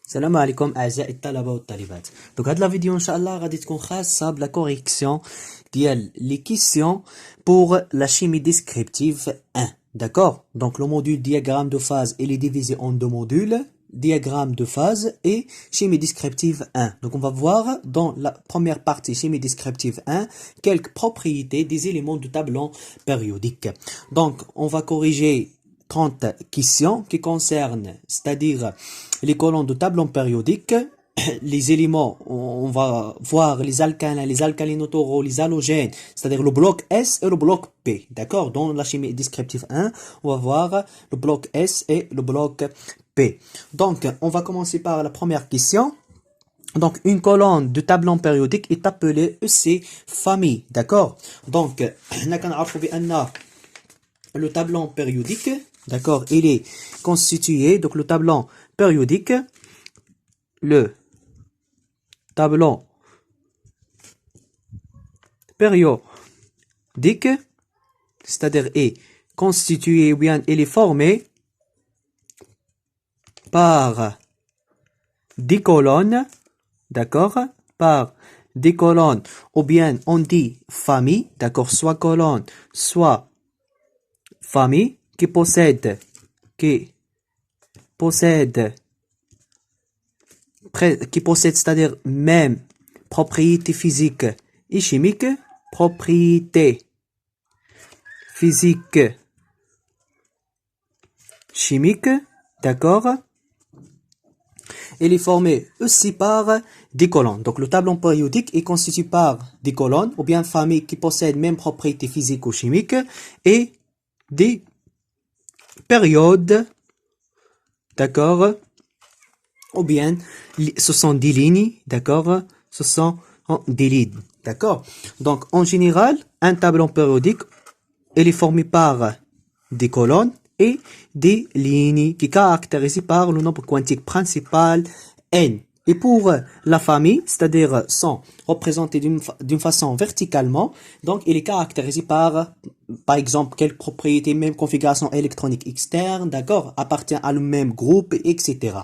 السلام عليكم اعزائي الطلبه والطالبات. دونك هاد لا فيديو ان شاء الله غادي تكون خاصه بلا كوريكسيون ديال لي كيسيون pour la chimie descriptive 1. D'accord? Donc le module diagramme de phase il est divisé en deux modules, diagramme de phase et chimie descriptive 1. Donc on va voir dans la première partie chimie descriptive 1 quelques propriétés des éléments du tableau périodique. Donc on va corriger 30 questions qui concernent, c'est-à-dire les colonnes de tableau périodique, les éléments, on va voir les alcalins, les alcalinotoraux, les halogènes, c'est-à-dire le bloc S et le bloc P. D'accord? Dans la chimie descriptive 1, on va voir le bloc S et le bloc P. Donc, on va commencer par la première question. Donc, une colonne de tableau périodique est appelée EC famille. D'accord? Donc, le tableau périodique, d'accord, il est constitué, donc le tableau périodique, le tableau périodique, c'est-à-dire est constitué ou bien il est formé par des colonnes, d'accord, par des colonnes, ou bien on dit famille, d'accord, soit colonne, soit famille, qui possède, c'est-à-dire même propriétés physiques et chimiques, propriétés physiques, chimiques, d'accord. Il est formé aussi par des colonnes. Donc le tableau périodique est constitué par des colonnes, ou bien familles qui possèdent même propriétés physiques ou chimiques, et des périodes, d'accord, ou bien ce sont des lignes, d'accord, ce sont des lignes, d'accord. Donc en général, un tableau périodique, il est formé par des colonnes et des lignes qui caractérisées par le nombre quantique principal n. Et pour la famille, c'est-à-dire sont représentés d'une façon verticalement, donc il est caractérisé par exemple, quelle propriété, même configuration électronique externe, d'accord, appartient à le même groupe, etc.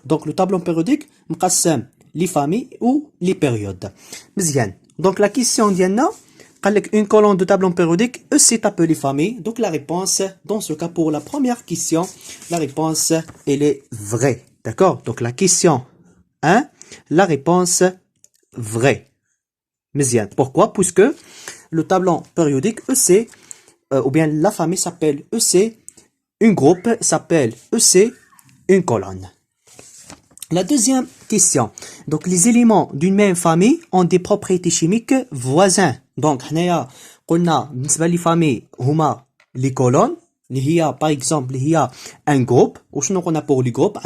Donc le tableau périodique, مقسم les familles ou les périodes. مزيان. Donc la question ديالنا une colonne de tableau périodique, c'est appelé famille. Donc la réponse, dans ce cas pour la première question, la réponse, elle est vraie. D'accord? Donc la question 1, la réponse vraie. Mzian. Pourquoi? Puisque le tableau périodique EC, ou bien la famille s'appelle EC, un groupe s'appelle EC, une colonne. La deuxième question. Donc, les éléments d'une même famille ont des propriétés chimiques voisines. Donc, on a les familles, les colonnes. Par exemple, il y a un groupe. Ou sinon, on a pour les groupes,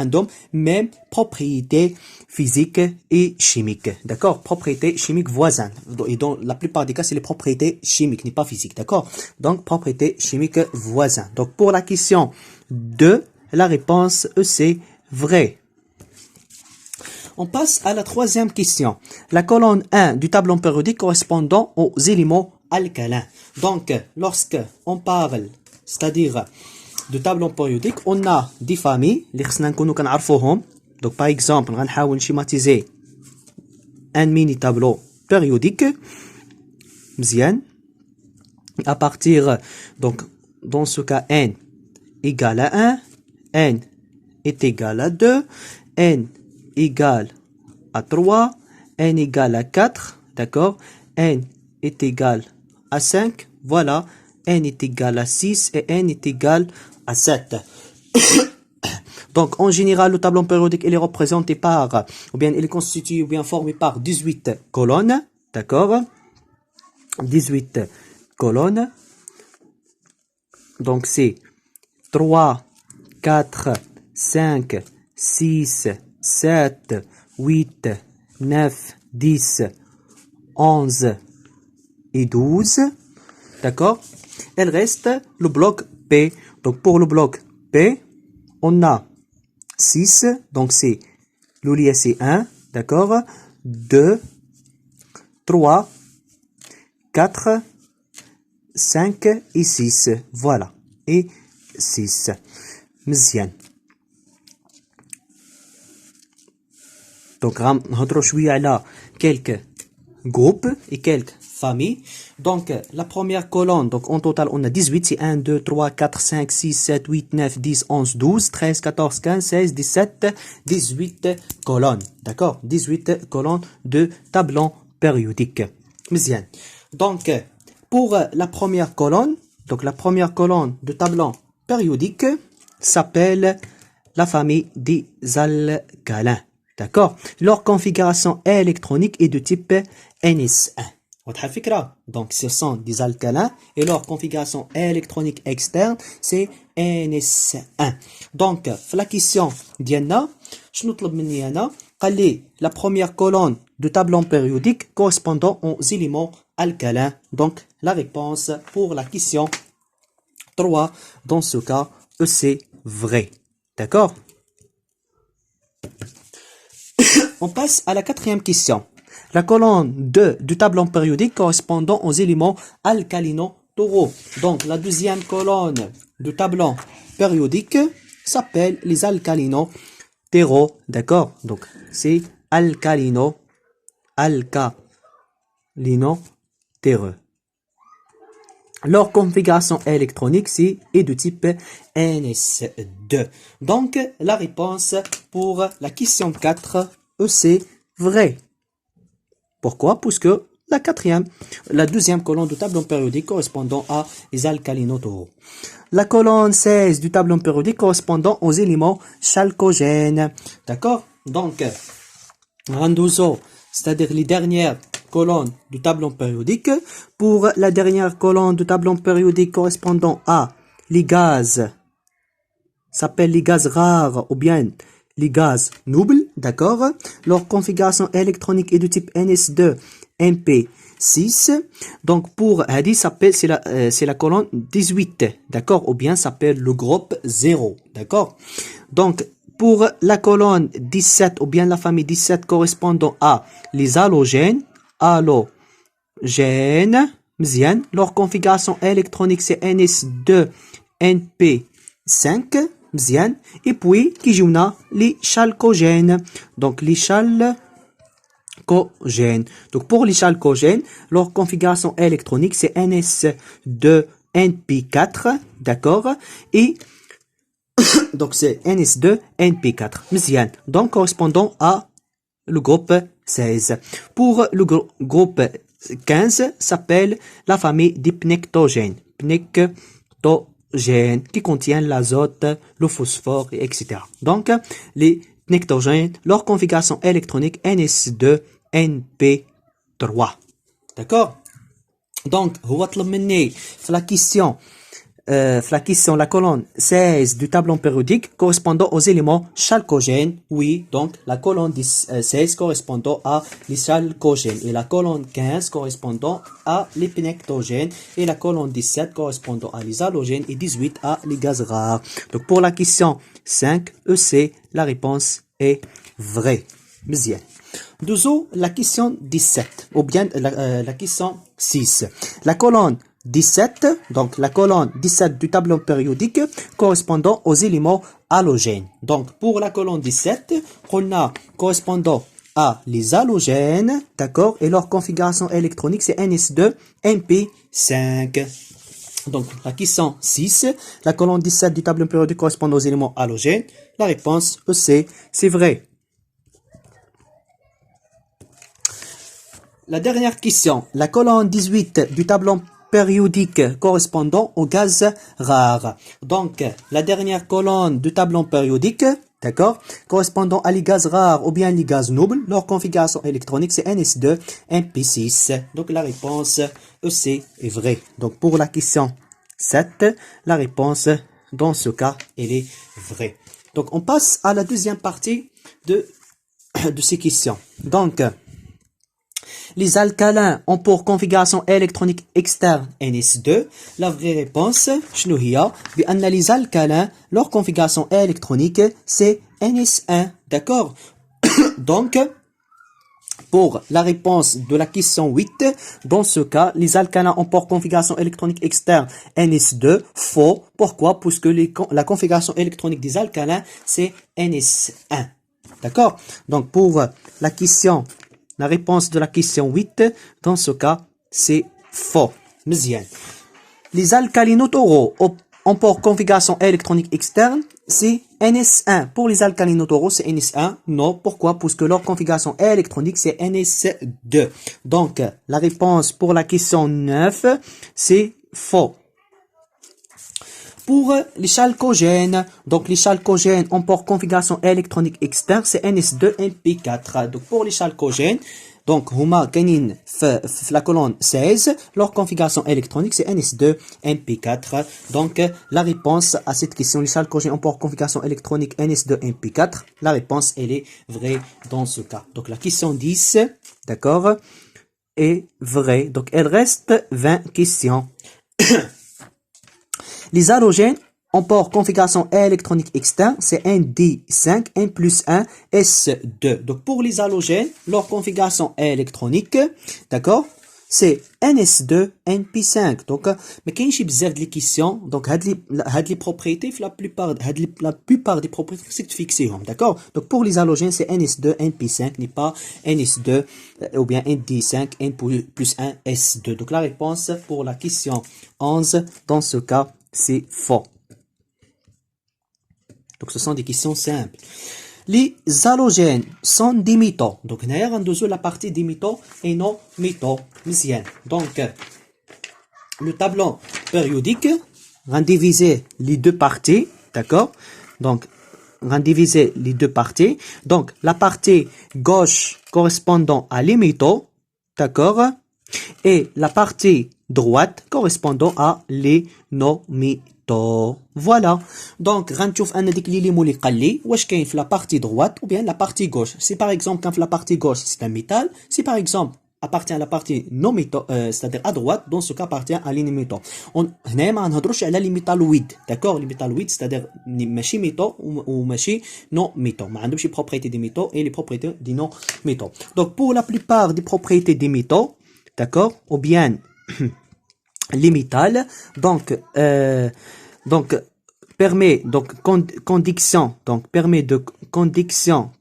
même propriétés physiques et chimiques. D'accord? Propriétés chimiques voisines. Et dans la plupart des cas, c'est les propriétés chimiques, n'est pas physiques. D'accord? Donc, propriétés chimiques voisines. Donc, pour la question 2, la réponse c'est vrai. On passe à la troisième question. La colonne 1 du tableau périodique correspondant aux éléments alcalins. Donc, lorsque on parle, c'est-à-dire de tableau périodique, on a des familles, les خصنا نكونوا كنعرفوهم. Donc, par exemple, غنحاول schématiser un mini tableau périodique. مزيان. À partir, donc, dans ce cas, n égale à 1, n est égal à 2, n égale à 3, n égale à 4, d'accord, n est égal à 5, voilà, n est égal à 6 et n est égal à 7. Donc, en général, le tableau périodique, il est représenté par, ou bien il est constitué, ou bien formé par 18 colonnes, d'accord, 18 colonnes. Donc, c'est 3, 4, 5, 6, 7, 8, 9, 10, 11 et 12. D'accord? Il reste le bloc P. Donc, pour le bloc P, on a 6. Donc, c'est l'oulier, c'est 1. D'accord? 2, 3, 4, 5 et 6. Voilà. Et 6. مزيان. Donc, نهضروا شوية على quelques groupes et quelques familles. Donc, la première colonne, donc en total, on a 18, c'est 1, 2, 3, 4, 5, 6, 7, 8, 9, 10, 11, 12, 13, 14, 15, 16, 17, 18 colonnes. D'accord? 18 colonnes de tableau périodique. Bien. Donc, pour la première colonne, donc la première colonne de tableau périodique s'appelle la famille des alcalins. D'accord? Leur configuration électronique est de type NS1. Donc, ce sont des alcalins et leur configuration électronique externe, c'est NS1. Donc, la question d'Yanna, je نطلب مني أنا قال لي la première colonne de tableau périodique correspondant aux éléments alcalins. Donc, la réponse pour la question 3, dans ce cas, c'est vrai. D'accord? On passe à la quatrième question. La colonne 2 du tableau périodique correspondant aux éléments alcalino-taureaux. Donc, la deuxième colonne du tableau périodique s'appelle les alcalino-taureaux. D'accord? Donc, c'est alcalino-taureaux. Leur configuration électronique est de type NS2. Donc, la réponse pour la question 4, c'est vrai. Pourquoi? Puisque la deuxième colonne du tableau périodique correspondant à les alcalino-taureaux. La colonne 16 du tableau périodique correspondant aux éléments chalcogènes. D'accord? Donc, Randozo, c'est-à-dire les dernières colonnes du tableau périodique. Pour la dernière colonne du tableau périodique correspondant à les gaz, s'appelle les gaz rares ou bien les gaz nobles, d'accord? Leur configuration électronique est de type NS2 MP6. Donc pour Hadi, c'est la colonne 18, d'accord? Ou bien s'appelle le groupe 0, d'accord? Donc pour la colonne 17 ou bien la famille 17 correspondant à les halogènes, مزيان. Leur configuration électronique c'est NS2 NP5 مزيان. Et puis كيجيونا les chalcogènes. Donc les chalcogènes. Donc pour les chalcogènes, leur configuration électronique c'est NS2 NP4, d'accord? Et donc c'est NS2 NP4 مزيان. Donc correspondant à le groupe 16. Pour le groupe 15 s'appelle la famille des pnectogènes. Pnectogènes qui contient l'azote, le phosphore, etc. Donc, les pnectogènes, leur configuration électronique NS2 NP3. D'accord? Donc, la colonne 16 du tableau périodique correspondant aux éléments chalcogènes. Oui, donc la colonne 16 correspondant à les chalcogènes et la colonne 15 correspondant à les pnectogènes et la colonne 17 correspondant à les halogènes et 18 à les gaz rares. Donc pour la question 5, EC, la réponse est vraie. Bien. Deuxièmement, la question 17 ou bien la question 6. La colonne 17, donc la colonne 17 du tableau périodique correspondant aux éléments halogènes. Donc pour la colonne 17, on a correspondant à les halogènes, d'accord, et leur configuration électronique c'est NS2 MP5. Donc la question 6, la colonne 17 du tableau périodique correspondant aux éléments halogènes. La réponse EC, c'est vrai. La dernière question, la colonne 18 du tableau périodique correspondant aux gaz rares. Donc, la dernière colonne du tableau périodique, d'accord, correspondant à les gaz rares ou bien les gaz nobles, leur configuration électronique c'est NS2 MP6. Donc, la réponse EC est vraie. Donc, pour la question 7, la réponse dans ce cas, elle est vraie. Donc, on passe à la deuxième partie de ces questions. Donc, les alcalins ont pour configuration électronique externe NS2. La vraie réponse, شنو هي؟ بأن les alcalins, leur configuration électronique, c'est NS1. D'accord? Donc, pour la réponse de la question 8, dans ce cas, les alcalins ont pour configuration électronique externe NS2. Faux. Pourquoi? Puisque la configuration électronique des alcalins, c'est NS1. D'accord? Donc, pour la réponse de la question 8, dans ce cas, c'est faux. مزيان. Les alcalinotoraux ont pour configuration électronique externe, c'est NS1. Pour les alcalinotoraux, c'est NS1. Non, pourquoi? Parce que leur configuration électronique, c'est NS2. Donc, la réponse pour la question 9, c'est faux. Pour les chalcogènes, donc les chalcogènes ont pour configuration électronique externe, c'est NS2MP4. Donc pour les chalcogènes, donc huma kanin la colonne 16, leur configuration électronique c'est NS2MP4. Donc la réponse à cette question, les chalcogènes ont pour configuration électronique NS2MP4. La réponse elle est vraie dans ce cas. Donc la question 10, d'accord, est vraie. Donc elle reste 20 questions. Les halogènes ont pour configuration électronique externe, c'est ND5, N plus 1, S2. Donc pour les halogènes, leur configuration électronique, d'accord, c'est NS2, NP5. Donc, mais quand j'ai besoin de les questions, donc, les propriétés, la plupart des propriétés, c'est fixé, d'accord? Donc pour les halogènes, c'est NS2, NP5, n'est pas NS2 ou bien ND5, N plus 1, S2. Donc la réponse pour la question 11, dans ce cas, c'est faux. Donc ce sont des questions simples. Les halogènes sont des métaux. Donc on a la partie des métaux et non métaux. Donc le tableau périodique, on va diviser les deux parties, d'accord? Donc on va diviser les deux parties. Donc la partie gauche correspondant à les métaux, d'accord? Et la partie droite correspondant à les non-métaux. Voilà. Donc, غنشوف ان ديك لي مو اللي قال لي واش كاين في la partie droite ou bien la partie gauche. Si par exemple quand la partie gauche c'est un métal, si par exemple appartient à la partie non métaux, c'est-à-dire à droite, dans ce cas appartient à les métaux. هنا ما نهضروش على les métalloïdes, d'accord? Les métalloïdes, c'est-à-dire ماشي métaux ou ماشي non métaux. ما عندهمش les propriétés des métaux et les propriétés des non métaux. Donc pour la plupart des propriétés des métaux, d'accord, ou bien les métals, donc permet donc permet de conduction,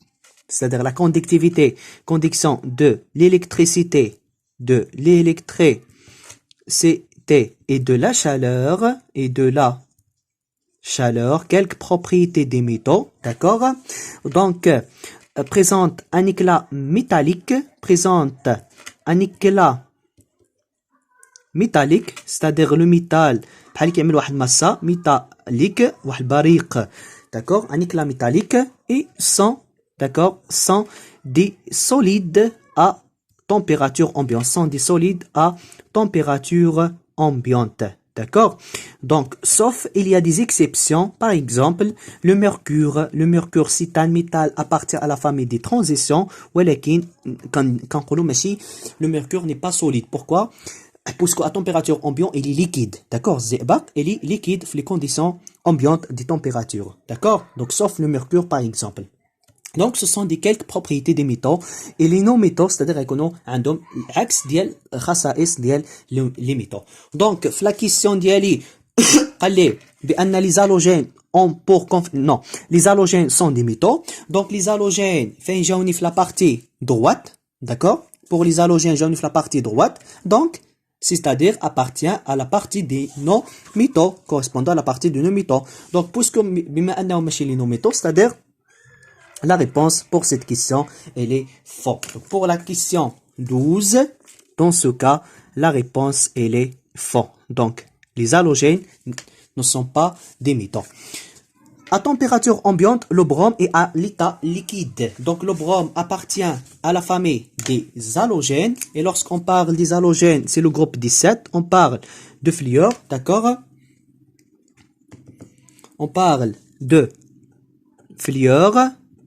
c'est-à-dire la conductivité de l'électricité, et de la chaleur, quelques propriétés des métaux, d'accord? Donc présente un éclat métallique, c'est-à-dire le métal بحال كيعمل واحد ماسة métallique واحد البريق, d'accord, un éclat métallique, et sont des solides à température ambiante, d'accord? Donc sauf il y a des exceptions, par exemple le mercure c'est un métal appartient à la famille des transitions, ولكن كنقولوا ماشي le mercure n'est pas solide. Pourquoi? Parce qu'à température ambiante, il est liquide, d'accord? Zebak, il est liquide dans les conditions ambiantes des températures, d'accord? Donc, sauf le mercure, par exemple. Donc, ce sont des quelques propriétés des métaux. Et les non-métaux, c'est-à-dire qu'on a un axe ديال خصائص ديال les métaux. Donc, la question ديالي قال لي بأن les halogènes ont pour non, les halogènes sont des métaux. Donc, les halogènes, fin jauni la partie droite, d'accord? Pour les halogènes, jauni la partie droite. Donc, c'est-à-dire appartient à la partie des non-métaux, correspondant à la partie des non-métaux. Donc, puisque les non-métaux, c'est-à-dire la réponse pour cette question, elle est faux. Donc, pour la question 12, dans ce cas, la réponse, elle est faux. Donc, les halogènes ne sont pas des métaux. À température ambiante, le brome est à l'état liquide. Donc le brome appartient à la famille des halogènes. Et lorsqu'on parle des halogènes, c'est le groupe 17. On parle de fluor, d'accord? On parle de fluor,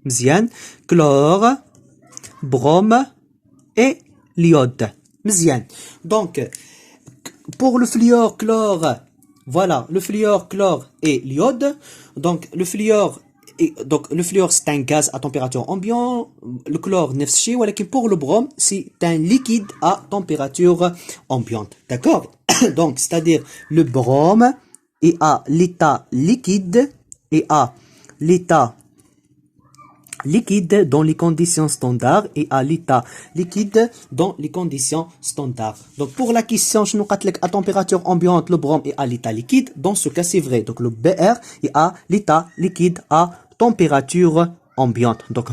مزيان, chlore, brome et l'iode. مزيان. Donc, pour le fluor, chlore, voilà, le fluor, chlore et l'iode. Donc le fluor c'est un gaz à température ambiante, le chlore نفس الشيء, ولكن pour le brome c'est un liquide à température ambiante, d'accord? Donc c'est-à-dire le brome est à l'état liquide et à l'état liquide dans les conditions standards et à l'état liquide dans les conditions standards. Donc pour la question, je nous à température ambiante, le brome est à l'état liquide. Dans ce cas, c'est vrai. Donc le BR est à l'état liquide à température ambiante. Donc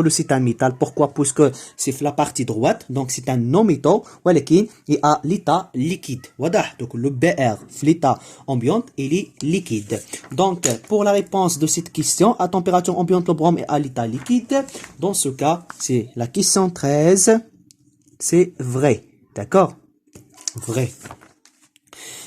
c'est un métal. Pourquoi? Puisque c'est la partie droite. Donc c'est un non-métal. ولكن est à l'état liquide. Donc le BR, l'état ambiante, il est liquide. Donc pour la réponse de cette question, à température ambiante, le brome est à l'état liquide. Dans ce cas, c'est la question 13. C'est vrai. D'accord? Vrai.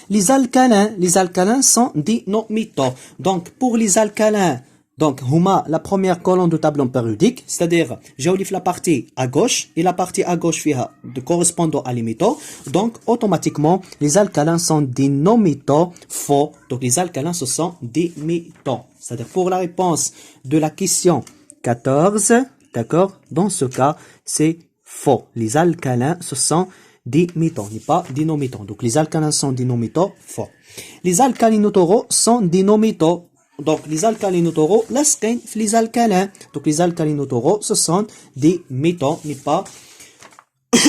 Les alcalins sont des non-métaux. Donc pour les alcalins, donc, huma, la première colonne du tableau périodique, c'est-à-dire, j'ai la partie à gauche, et la partie à gauche fait de correspondant à les métaux. Donc, automatiquement, les alcalins sont des non-métaux faux. Donc, les alcalins, ce sont des métaux. C'est-à-dire, pour la réponse de la question 14, d'accord, dans ce cas, c'est faux. Les alcalins, ce sont des métaux, n'est pas des non-métaux. Donc, les alcalins sont des non-métaux faux. Les alcalinotauros sont des non-métaux. Donc, les alcalinotauros, les alcalins. Donc, les alcalinotauros, ce sont des métaux, n'est pas,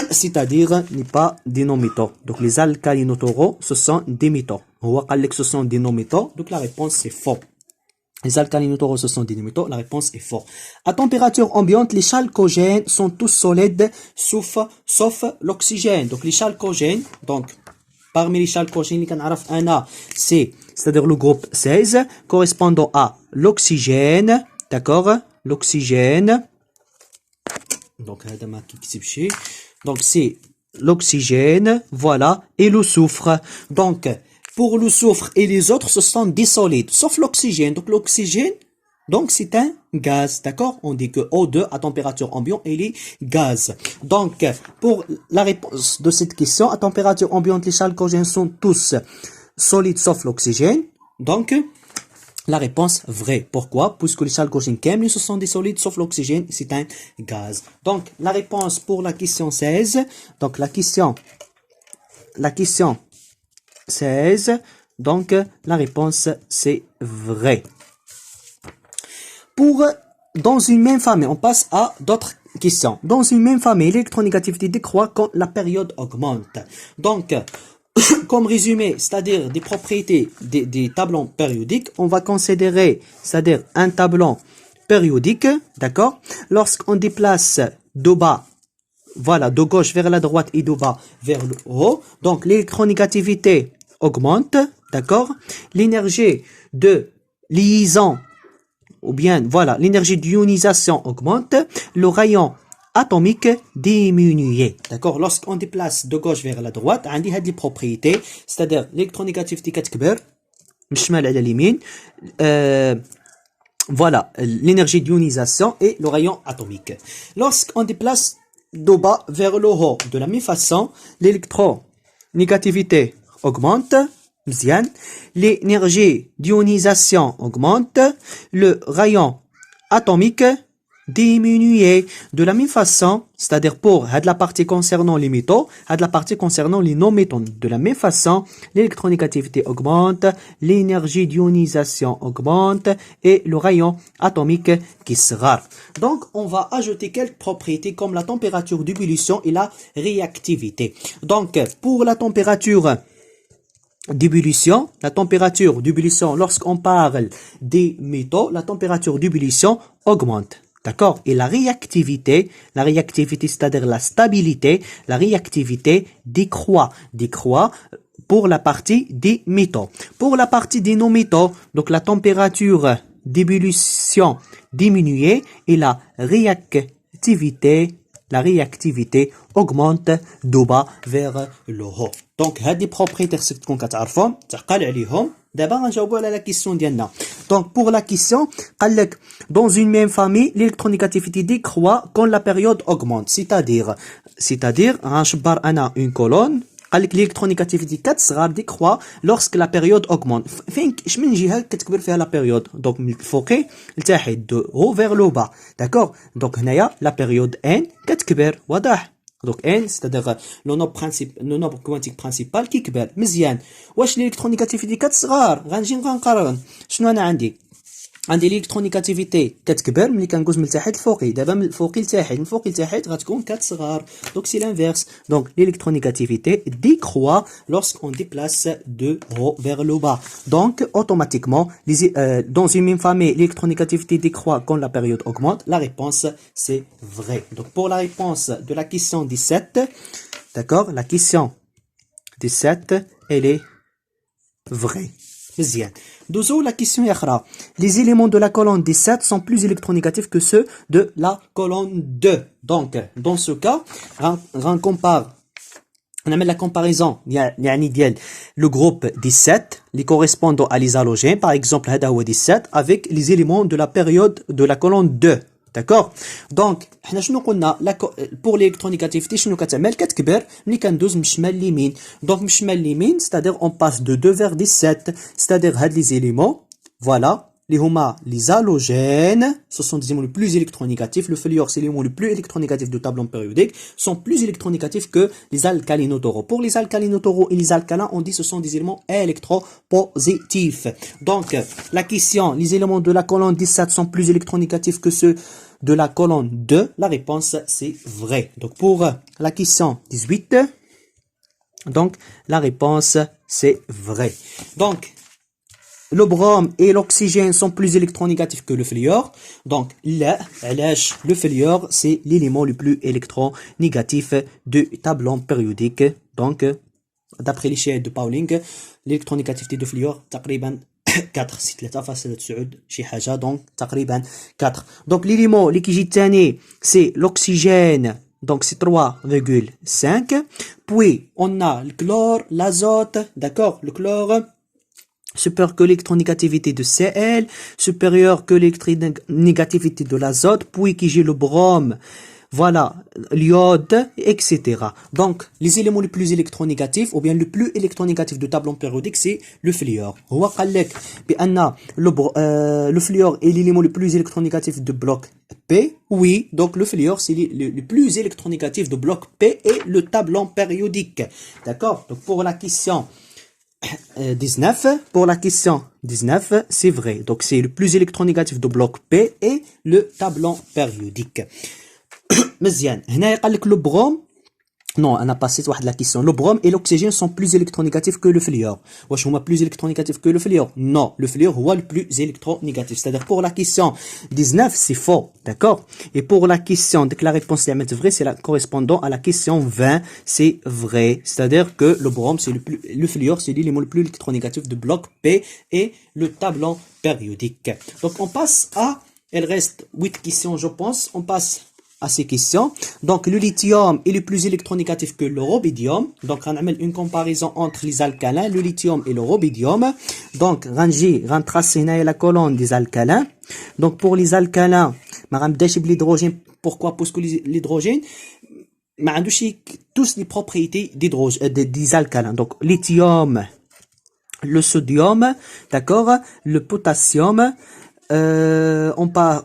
c'est-à-dire, n'est pas des non-métaux. Donc, les alcalinotauros, ce sont des métaux. On voit que ce sont des non-métaux. Donc, la réponse, c'est faux. Les alcalinotauros, ce sont des non-métaux. La réponse est faux. À température ambiante, les chalcogènes sont tous solides, sauf l'oxygène. Donc, les chalcogènes, donc, parmi les chalcogènes, c'est-à-dire le groupe 16, correspondant à l'oxygène, d'accord? L'oxygène. Donc, c'est l'oxygène, voilà, et le soufre. Donc, pour le soufre et les autres, ce sont des solides, sauf l'oxygène. Donc, l'oxygène, donc, c'est un gaz, d'accord? On dit que O2 à température ambiante, il est gaz. Donc, pour la réponse de cette question, à température ambiante, les chalcogènes sont tous solides sauf l'oxygène. Donc, la réponse vraie. Pourquoi? Puisque les chalcogènes ce sont des solides sauf l'oxygène, c'est un gaz. Donc, la réponse pour la question 16. Donc, la question 16. Donc, la réponse, c'est vrai. Dans une même famille, on passe à d'autres questions. Dans une même famille, l'électronégativité décroît quand la période augmente. Donc, comme résumé, c'est-à-dire des propriétés des tableaux périodiques, on va considérer, c'est-à-dire un tableau périodique, d'accord? Lorsqu'on déplace de bas, voilà, de gauche vers la droite et de bas vers le haut, donc l'électronégativité augmente, d'accord? L'énergie de liaison ou bien, voilà, l'énergie d'ionisation augmente, le rayon atomique diminue. D'accord? Lorsqu'on déplace de gauche vers la droite, on a des propriétés, c'est-à-dire l'électronégativité كتكبر من الشمال على اليمين, voilà, l'énergie d'ionisation et le rayon atomique. Lorsqu'on déplace de bas vers le haut, de la même façon, l'électronégativité augmente, l'énergie d'ionisation augmente, le rayon atomique diminue. De la même façon, c'est-à-dire pour la partie concernant les métaux, la partie concernant les non-métaux. De la même façon, l'électronégativité augmente, l'énergie d'ionisation augmente et le rayon atomique qui sera. Donc, on va ajouter quelques propriétés comme la température d'ébullition et la réactivité. Donc, pour la température d'ébullition, lorsqu'on parle des métaux, la température d'ébullition augmente. D'accord? Et la réactivité, c'est-à-dire la stabilité, la réactivité décroît pour la partie des métaux. Pour la partie des non-métaux, donc la température d'ébullition diminue et la réactivité augmente de bas vers le haut. Donc, هذه propriétés تكون كتعرفهم تعقل عليهم. دابا غنجاوبوا على la question ديالنا. Donc, pour la question, قال لك dans une même famille, l'électronégativité décroît quand la période augmente. C'est-à-dire, غنشبر أنا une colonne. قال لك l'électronégativité كتصغر décroît lorsque la période augmente. فين من جهه كتكبر فيها la période. Donc من الفوقي لتحت de haut vers le bas. D'accord? Donc هنايا la période n كتكبر. واضح؟ Donc n c'est-à-dire le nombre quantique principal كيكبر. مزيان. واش l'électronégativité كتصغر؟ غنجي غنقارن. شنو انا عندي؟ عندي الالكترونيكاتيفيتي كتكبر ملي كندوز من التحت لفوقي دابا من الفوقي لتحت من الفوقي لتحت غتكون كتصغر دونك سي l'inverse donc l'électronégativité décroît lorsqu'on déplace de haut vers le bas donc automatiquement dans une même famille l'électronégativité décroît quand la période augmente la réponse c'est vrai donc pour la réponse de la question 17 d'accord la question 17 elle est vraie مزيان دوزو la question يخرى les éléments de la colonne 17 sont plus électronégatifs que ceux de la colonne 2 donc dans ce cas on compare on met la comparaison يعني ديال le groupe 17 les correspondant à les halogènes par exemple هذا هو 17 avec les éléments de la période de la colonne 2 d'accord donc حنا شنو قلنا pour l'électronégativité شنو كتعمل كتكبر ملي كندوز من الشمال لليمين donc من الشمال لليمين c'est-à-dire on passe de 2 vers 17 c'est-à-dire هاد les éléments voilà les huma les halogènes ce sont des éléments les plus électronégatifs le fluor c'est l'élément le plus électronégatif du tableau périodique sont plus électronégatifs que les alcalinotoraux pour les alcalinotoraux et les alcalins on dit ce sont des éléments électropositifs donc la question les éléments de la colonne 17 sont plus électronégatifs que ceux de la colonne 2 la réponse c'est vrai donc pour la question 18 donc la réponse c'est vrai donc le brome et l'oxygène sont plus électronégatifs que le fluor. Donc, là, le fluor, c'est l'élément le plus électronégatif du tableau périodique. Donc, d'après l'échelle de Pauling, l'électronégativité du fluor, تقريبا 4 سي 3 فاصلة 9 شي حاجة donc تقريبا 4 donc l'élément اللي كيجي الثاني c'est l'oxygène donc c'est 3,5 puis on a le chlore l'azote d'accord le chlore supérieur que l'électronégativité de Cl, supérieur que l'électronégativité de l'azote, puis qui j'ai le brome, voilà, l'iode, etc. Donc, les éléments les plus électronégatifs, ou bien le plus électronégatif du tableau périodique, c'est le fluor. هو قال لك بأن le fluor est l'élément le plus électronégatif du bloc P. Oui, donc le fluor, c'est le plus électronégatif du bloc P et le tableau périodique. D'accord? Donc, pour la question 19 pour la question 19 c'est vrai donc c'est le plus électronégatif du bloc P et le tableau périodique مزيان هنا قال لك le brome non on a passé واحد la question le brome et l'oxygène sont plus électronégatifs que le fluor واش هما plus électronégatifs que le fluor non le fluor هو le plus électronégatif c'est-à-dire pour la question 19 c'est faux d'accord et pour la question dès que la réponse est vraie c'est la correspondant à la question 20 c'est vrai c'est-à-dire que le brome c'est le fluor c'est l'élément le plus électronégatif du bloc P et le tableau périodique donc on passe à il reste 8 questions je pense on passe à ces questions. Donc, le lithium est le plus électronégatif que le rubidium. Donc, on a une comparaison entre les alcalins, le lithium et le rubidium. Donc, on va tracer la colonne des alcalins. Donc, pour les alcalins, on va l'hydrogène. Pourquoi? Parce que l'hydrogène, on a tous les propriétés des alcalins. Donc, lithium, le sodium, d'accord, le potassium, on parle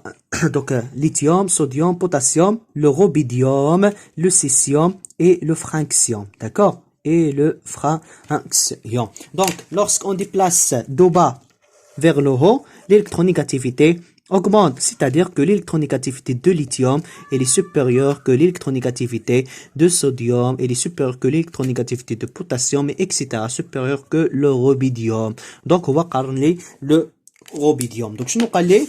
donc lithium, sodium, potassium, le rubidium, le césium et le francium, d'accord? Et le francium. Donc, lorsqu'on déplace d'au bas vers le haut, l'électronégativité augmente, c'est-à-dire que l'électronégativité de lithium est supérieure que l'électronégativité de sodium, elle est supérieure que l'électronégativité de potassium, etc. supérieure que le rubidium. Donc, on va parler le rubidium. Donc, je nous parle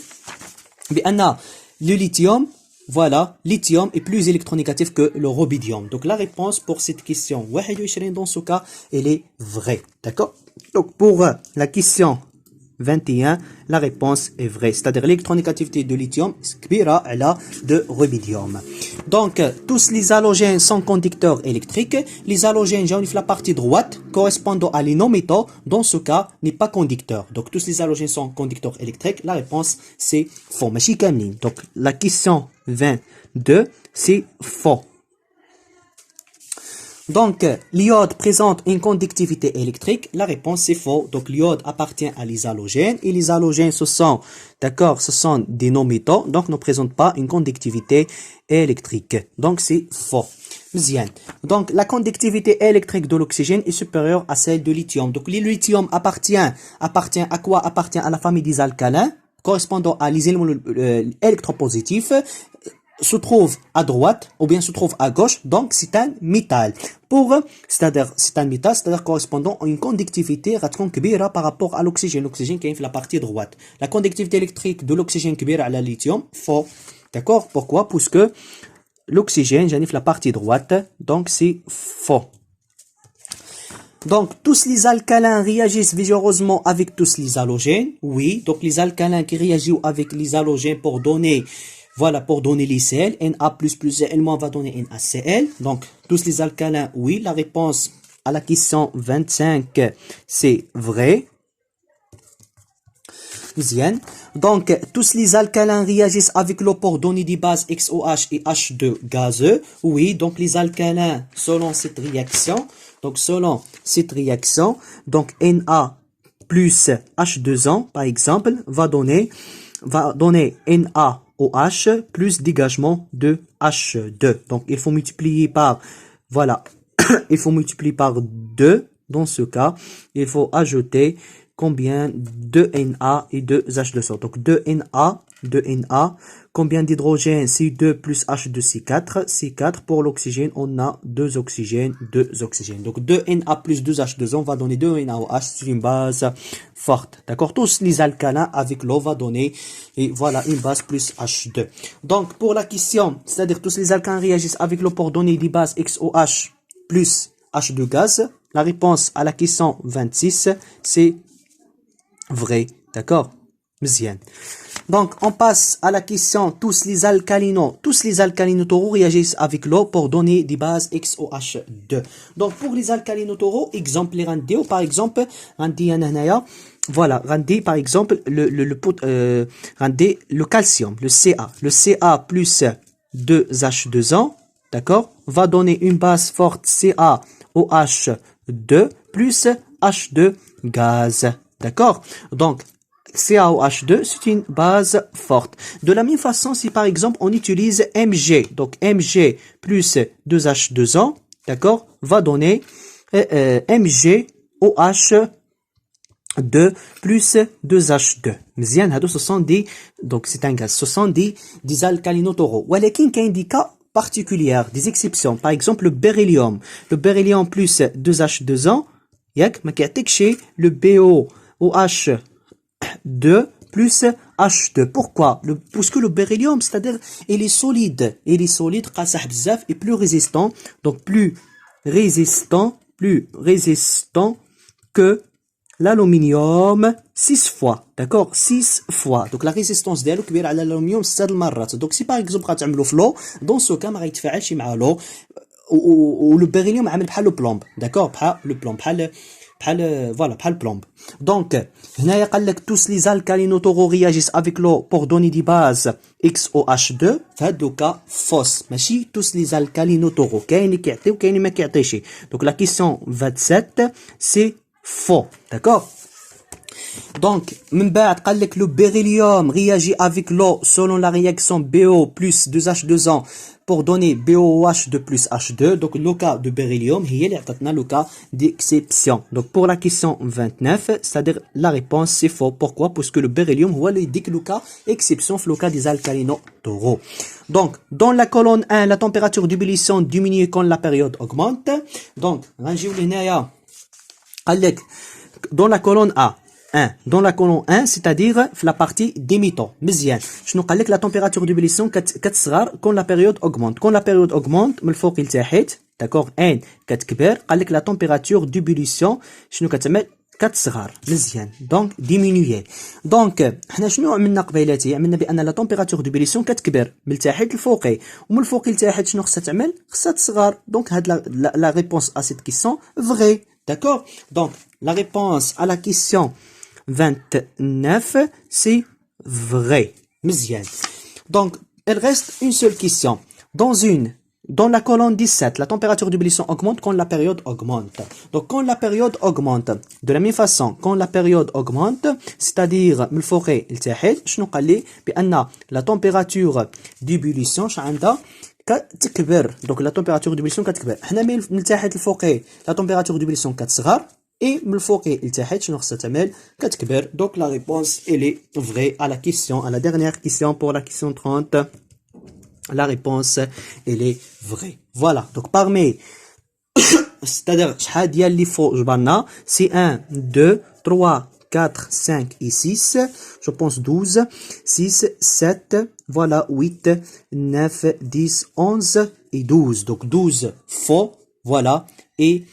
بأن le lithium, voilà, lithium est plus électronégatif que le rubidium. Donc, la réponse pour cette question 21 dans ce cas, elle est vraie. D'accord? Donc, pour la question 21, la réponse est vraie. C'est-à-dire l'électronégativité de lithium كبيرة على de rubidium. Donc, tous les halogènes sont conducteurs électriques. Les halogènes jaunes, la partie droite, correspondant à les non-métaux, dans ce cas, n'est pas conducteur. Donc, tous les halogènes sont conducteurs électriques. La réponse, c'est faux. ماشي كاملين. Donc, la question 22, c'est faux. Donc, l'iode présente une conductivité électrique. La réponse c'est faux. Donc, l'iode appartient à les halogènes. Et les halogènes, ce sont, d'accord, ce sont des non-métaux. Donc, ne présentent pas une conductivité électrique. Donc, c'est faux. Bien. Donc, la conductivité électrique de l'oxygène est supérieure à celle de lithium. Donc, le lithium appartient à quoi? Appartient à la famille des alcalins. correspondant à les éléments électropositifs se trouve à droite ou bien se trouve à gauche, donc c'est un métal. C'est-à-dire c'est un métal, c'est-à-dire correspondant à une conductivité غتكون كبيرة par rapport à l'oxygène. L'oxygène qui est dans la partie droite. La conductivité électrique de l'oxygène كبيرة على lithium, faux. D'accord? Pourquoi? Puisque l'oxygène, j'en ai la partie droite, donc c'est faux. Donc, tous les alcalins réagissent vigoureusement avec tous les halogènes. Oui, donc les alcalins qui réagissent avec les halogènes pour donner, voilà, pour donner les Cl, Na++ Cl- va donner NaCl. Donc, tous les alcalins, oui. La réponse à la question 25, c'est vrai. Deuxième. Donc, tous les alcalins réagissent avec l'eau pour donner des bases XOH et H2 gazeux. Oui, donc les alcalins, selon cette réaction, donc Na plus H2O, par exemple, va donner NaOH plus dégagement de H2. Donc, il faut multiplier par, voilà, il faut multiplier par 2 dans ce cas. Il faut ajouter combien de Na et 2 H2O. Donc 2Na, combien d'hydrogène? C'est 2 plus H2, c'est 4. C'est 4. Pour l'oxygène, on a 2 oxygènes. Donc 2Na plus 2 H2O va donner 2 NaOH sur une base forte. D'accord? Tous les alcalins avec l'eau va donner, et voilà, une base plus H2. Donc pour la question, c'est-à-dire tous les alcalins réagissent avec l'eau pour donner des bases XOH plus H2 gaz. La réponse à la question 26, c'est vrai, d'accord? Mzien. Donc, on passe à la question, tous les alcalinotoraux réagissent avec l'eau pour donner des bases XOH2. Donc, pour les alcalinotoraux, exemple, les randis, par exemple, voilà, randi, par exemple, le calcium, le Ca plus 2H2O, d'accord, va donner une base forte CaOH2 plus H2 gaz. D'accord? Donc, CaOH2, c'est une base forte. De la même façon, si par exemple, on utilise Mg, donc Mg plus 2H2O, d'accord, va donner MgOH2 plus 2H2. مزيان, ce sont des, donc c'est un gaz, ce sont des alcalinotoraux. ولكن كاين des cas particuliers, des exceptions. Par exemple, le beryllium. Le beryllium plus 2H2O, ياك ما كيعطيكش le BOOH2 plus H2. Pourquoi? Parce que le beryllium, c'est-à-dire, il est solide, قاصح بزاف, et plus résistant, donc plus résistant que l'aluminium 6 fois, d'accord, 6 fois. Donc la résistance ديالو كبيره على l'aluminium 6 المرات. Donc si par exemple غتعملوا في l'eau, dans ce cas ما غيتفاعلش مع l'eau, ou le beryllium عامل بحال le plomb, d'accord, بحال le plomb, بحال le plomb. Donc هنايا قال لك tous les alcalinotoraux réagissent avec l'eau pour donner des bases XOH2. في هاد لو كا فوس, ماشي tous les alcalinotoraux, كاين اللي كيعطيو كاين اللي ما كيعطيش. Donc la question 27, c'est faux, d'accord? Donc, من بعد قال لك le beryllium réagit avec l'eau selon la réaction BO plus 2H2O pour donner BOH2 plus H2. Donc, le cas de beryllium, هي اللي عطاتنا le cas d'exception. Donc, pour la question 29, c'est-à-dire la réponse, c'est faux. Pourquoi? Parce que le beryllium, هو اللي يديك le cas exception في le cas des alcalinotoraux. Donc, dans la colonne 1, la température d'ébullition diminue quand la période augmente. Donc, غنجيو لهنايا قال لك dans la colonne A, 1. Dans la colonne 1, c'est-à-dire la partie démitant. مزيان. شنو قال لك la température d'ébullition كتصغر quand la période augmente. Quand la période augmente من الفوق لتحت, d'accord, N كتكبر, قال لك la température d'ébullition شنو كتعمل كتصغر. مزيان. Donc diminuer. Donc حنا شنو عملنا قبيلاتي؟ عملنا بان la température d'ébullition كتكبر من التحت للفوقي, ومن الفوق لتحت شنو خصها تعمل؟ خصها تصغر. Donc هاد la réponse à cette question vraie. D'accord? Donc la réponse à la question 29, c'est vrai. مزيان. Donc, il reste une seule question. Dans la colonne 17, la température d'ébullition augmente quand la période augmente. Donc, quand la période augmente, de la même façon, quand la période augmente, c'est-à-dire من الفوق لتحت, شنو قال لي؟ بأن la température d'ébullition عندها كتكبر. Donc, la température d'ébullition كتكبر. حنا من التحت لفوقي, la température d'ébullition كتصغر. et من الفوقي لتحت شنو خصها تعمل كتكبر. Donc la réponse elle est vraie à la question, à la dernière question pour la question 30. La réponse elle est vraie. Voilà. Donc parmi c'est-à-dire شحال ديال اللي فوق جبرنا c'est 1 2 3 4 5 et 6, je pense 12, 6, 7, voilà 8, 9, 10, 11 et 12. Donc 12 faux, voilà. Et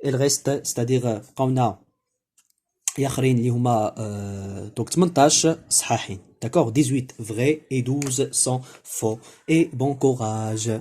il reste, c'est-à-dire قلنا ياخرين اللي هما donc 18 صحاحين. D'accord, 18 vrais et 12 sont faux. Et bon courage.